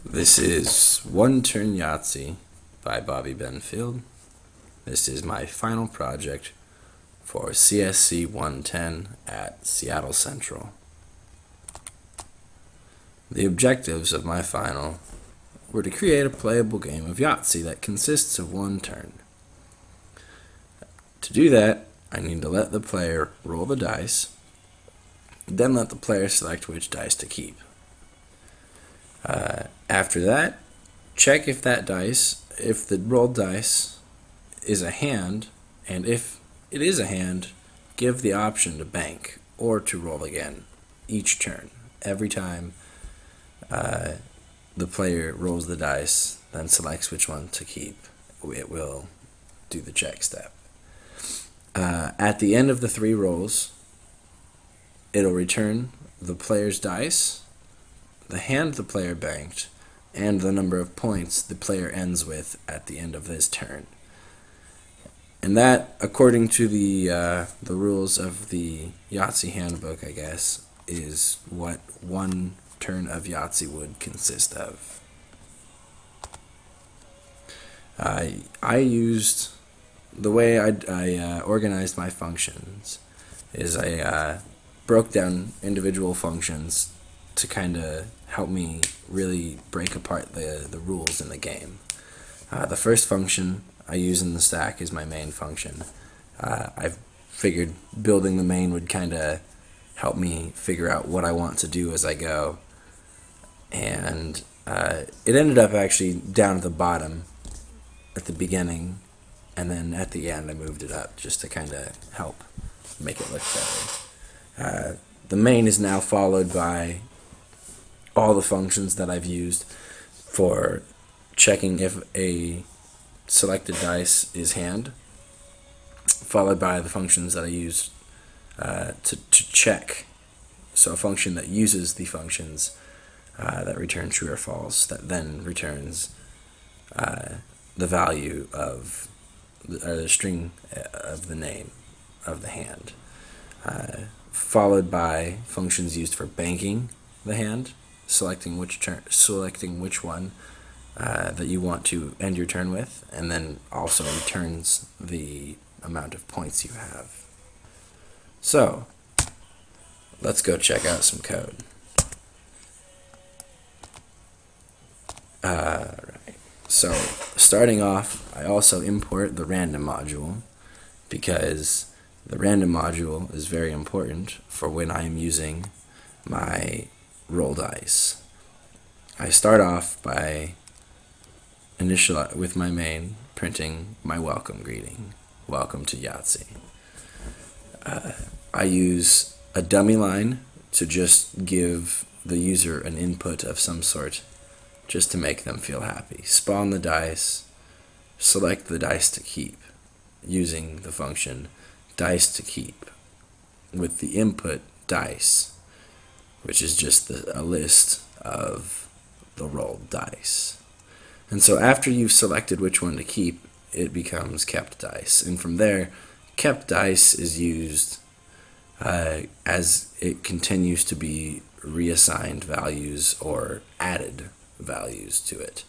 This is One Turn Yahtzee by Bobby Benfield. This is my final project for CSC 110 at Seattle Central. The objectives of my final were to create a playable game of Yahtzee that consists of one turn. To do that, I need to let the player roll the dice, then let the player select which dice to keep. After that, check if the rolled dice is a hand, and if it is a hand, give the option to bank or to roll again each turn. Every time the player rolls the dice, then selects which one to keep, it will do the check step. At the end of the 3 rolls, it'll return the player's dice, the hand the player banked, and the number of points the player ends with at the end of his turn. And that, according to the rules of the Yahtzee handbook, I guess, is what one turn of Yahtzee would consist of. I used the way I organized my functions is I broke down individual functions to kind of help me really break apart the rules in the game. The first function I use in the stack is my main function. I've figured building the main would kind of help me figure out what I want to do as I go. And it ended up actually down at the bottom at the beginning, and then at the end I moved it up just to kind of help make it look better. The main is now followed by all the functions that I've used for checking if a selected dice is hand, followed by the functions that I use to check. So a function that uses the functions that return true or false, that then returns the value of the string of the name of the hand, followed by functions used for banking the hand, selecting which one that you want to end your turn with, and then also returns the amount of points you have. So let's go check out some code. Right. So starting off, I also import the random module because the random module is very important for when I am using my roll dice. I start off by with my main printing my welcome greeting. Welcome to Yahtzee. I use a dummy line to just give the user an input of some sort, just to make them feel happy. Spawn the dice, select the dice to keep, using the function dice to keep, with the input dice, which is just a list of the rolled dice. And so after you've selected which one to keep, it becomes kept dice. And from there, kept dice is used as it continues to be reassigned values or added values to it.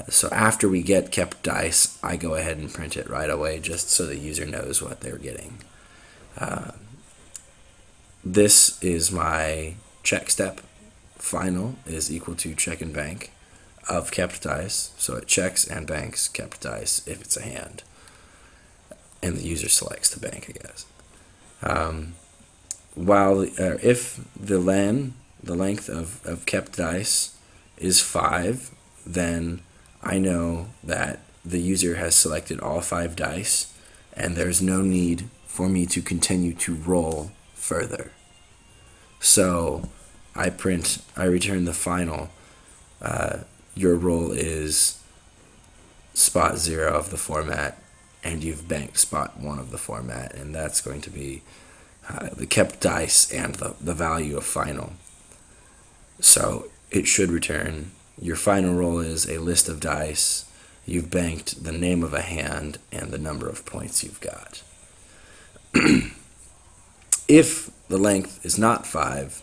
So after we get kept dice, I go ahead and print it right away just so the user knows what they're getting. This is my check step. Final is equal to check and bank of kept dice, so it checks and banks kept dice if it's a hand, and the user selects to bank, I guess. If the length of kept dice is 5, then I know that the user has selected all 5 dice, and there's no need for me to continue to roll further. So I return the final. Your roll is spot 0 of the format, and you've banked spot 1 of the format, and that's going to be the kept dice and the value of final. So it should return your final roll is a list of dice, you've banked the name of a hand, and the number of points you've got. If the length is not 5,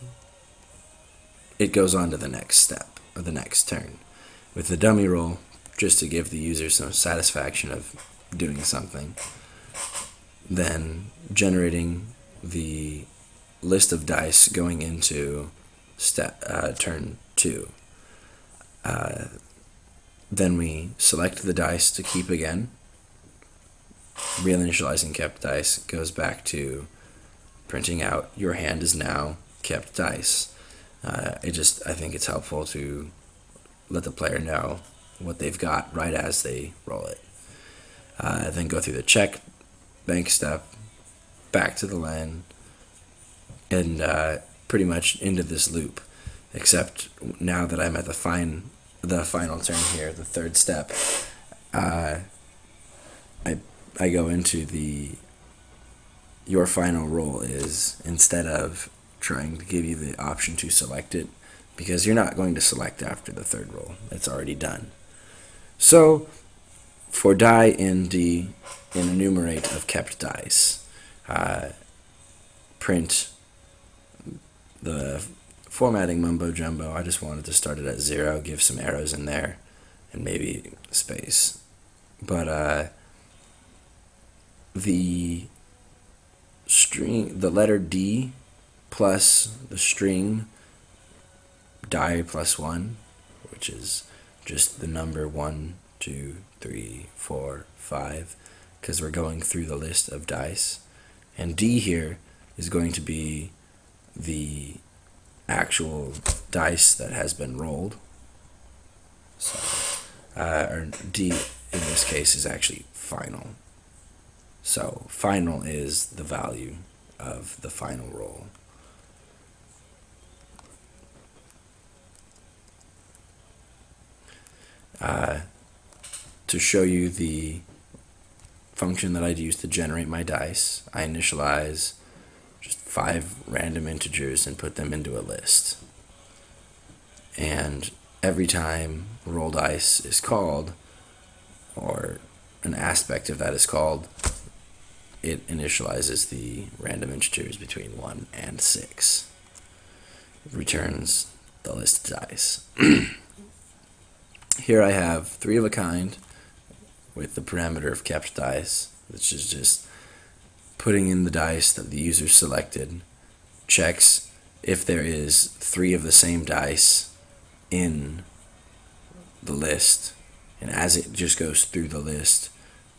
it goes on to the next step. the next turn. With the dummy roll, just to give the user some satisfaction of doing something, then generating the list of dice going into turn 2. Then we select the dice to keep again. Reinitializing kept dice goes back to printing out your hand is now kept dice. I think it's helpful to let the player know what they've got right as they roll it. Then go through the check, bank step, back to the land, and pretty much into this loop. Except now that I'm at the final turn here, the third step, I go into your final roll is, instead of trying to give you the option to select it, because you're not going to select after the third roll. It's already done. So, for die in D, in enumerate of kept dice, print the formatting mumbo jumbo. I just wanted to start it at 0, give some arrows in there, and maybe space. But the letter D plus the string die plus 1, which is just the number 1, 2, 3, 4, 5, because we're going through the list of dice. And D here is going to be the actual dice that has been rolled. So, or D in this case is actually final. So final is the value of the final roll. To show you the function that I'd use to generate my dice, I initialize just 5 random integers and put them into a list. And every time roll dice is called, or an aspect of that is called, it initializes the random integers between 1 and 6. It returns the list of dice. Here I have 3 of a kind with the parameter of kept dice, which is just putting in the dice that the user selected, checks if there is 3 of the same dice in the list, and as it just goes through the list,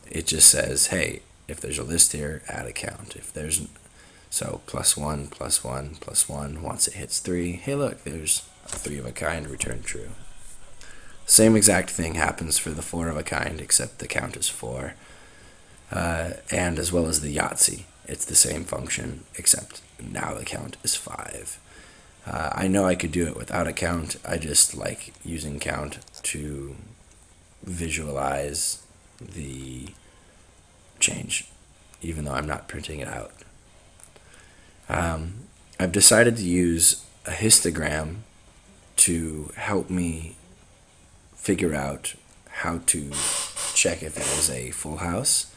it just says, hey, if there's a list here, add a count. If there's so +1, +1, +1. Once it hits 3, hey look, there's a 3 of a kind, return true. Same exact thing happens for the 4 of a kind, except the count is 4. And as well as the yathzee, it's the same function, except now the count is 5. I know I could do it without a count. I just like using count to visualize the change, even though I'm not printing it out. I've decided to use a histogram to help me figure out how to check if it is a full house.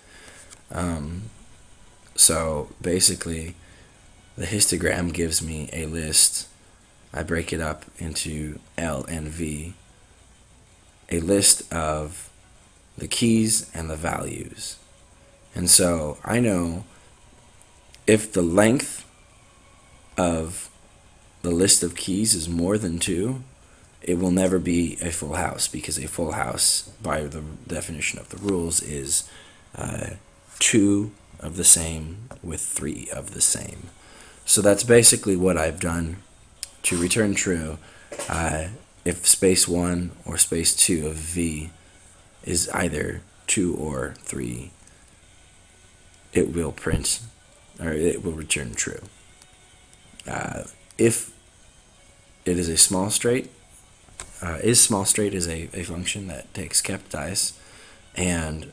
So basically, the histogram gives me a list. I break it up into L and V, a list of the keys and the values. And so I know if the length of the list of keys is more than 2, it will never be a full house, because a full house, by the definition of the rules, is 2 of the same with 3 of the same. So that's basically what I've done to return true. If space 1 or space 2 of V is either 2 or 3, it will print, or it will return true. If it is a small straight, small straight is a function that takes kept dice and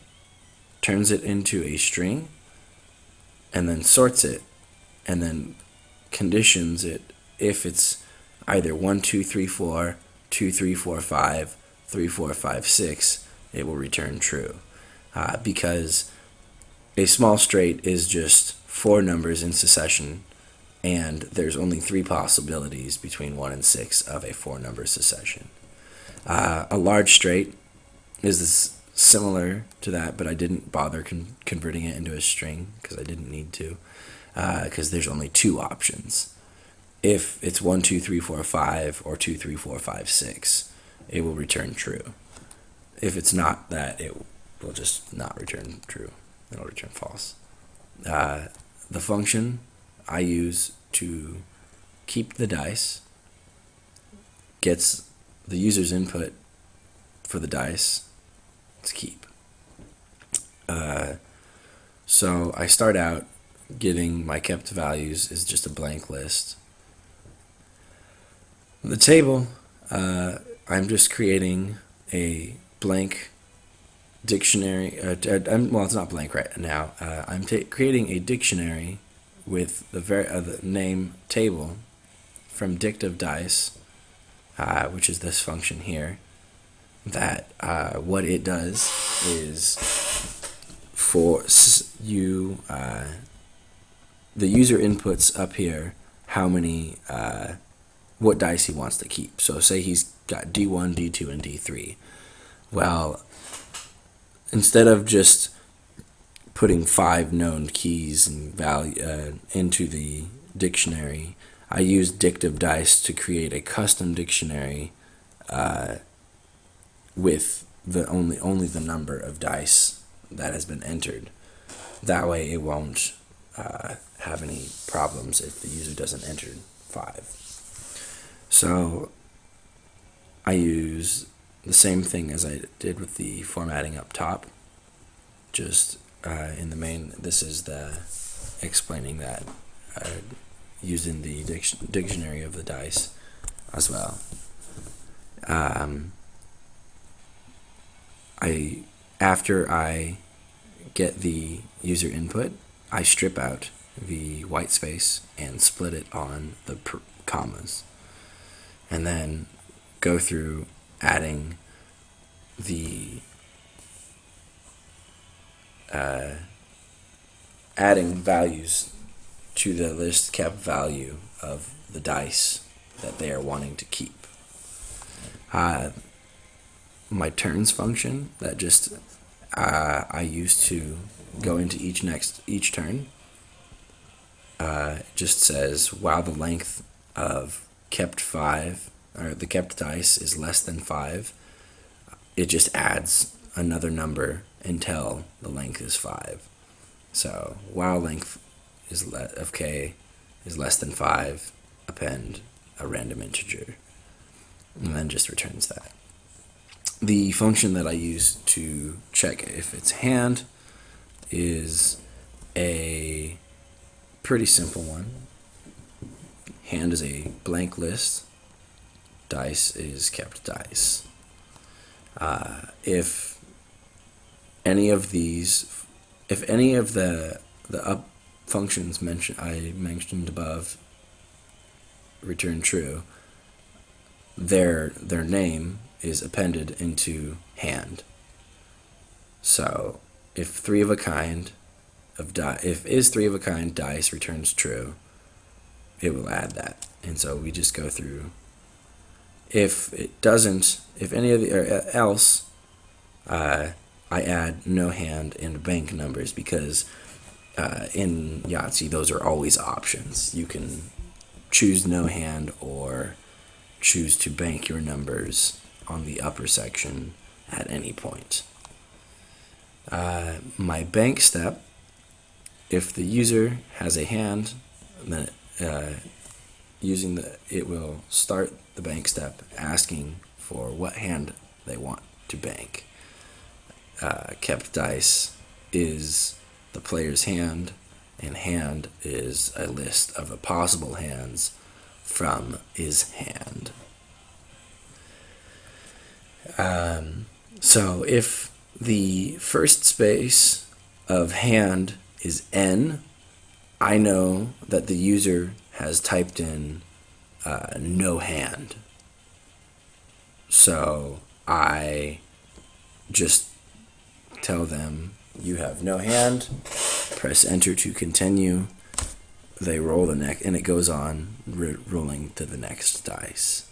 turns it into a string, and then sorts it, and then conditions it if it's either 1, 2, 3, 4, 2, 3, 4, 5, 3, 4, 5, 6, it will return true. Because a small straight is just 4 numbers in succession, and there's only 3 possibilities between 1 and 6 of a 4-number succession. A large straight is similar to that, but I didn't bother converting it into a string because I didn't need to, because there's only two options. If it's 1, 2, 3, 4, 5 or 2, 3, 4, 5, 6, it will return true. If it's not that, it will just not return true. It'll return false. The function I use to keep the dice gets the user's input for the dice to keep. So I start out getting my kept values is just a blank list. The table, I'm just creating a blank dictionary. Well, it's not blank right now. I'm creating a dictionary with the name table from dict of dice, which is this function here. That what it does is for you, the user inputs up here how many what dice he wants to keep. So say he's got D1, D2, and D3. Well, instead of just putting 5 known keys and value into the dictionary, I use dict of dice to create a custom dictionary with the only the number of dice that has been entered. That way it won't have any problems if the user doesn't enter 5. So I use the same thing as I did with the formatting up top. Just in the main, this is the explaining that using the dictionary of the dice as well. After I get the user input, I strip out the white space and split it on the commas, and then go through adding values to the list kept value of the dice that they are wanting to keep. My turns function that just I use to go into each turn just says while the length of kept 5 or the kept dice is less than 5, it just adds another number until the length is 5. So while length of k is less than 5, append a random integer, and then just returns that. The function that I use to check if it's hand is a pretty simple one. Hand is a blank list. Dice is kept dice. If any of the up functions I mentioned above return true, their name is appended into hand. So if 3 of a kind dice returns true, it will add that. And so we just go through. If it doesn't, if any of the else, I add no hand and bank numbers, because in Yahtzee those are always options. You can choose no hand or choose to bank your numbers on the upper section at any point. My bank step, if the user has a hand, then it will start the bank step asking for what hand they want to bank. Kept dice is the player's hand, and hand is a list of the possible hands from his hand. So if the first space of hand is N, I know that the user has typed in no hand. So I just tell them you have no hand, press enter to continue. They roll the next, and it goes on rolling to the next dice.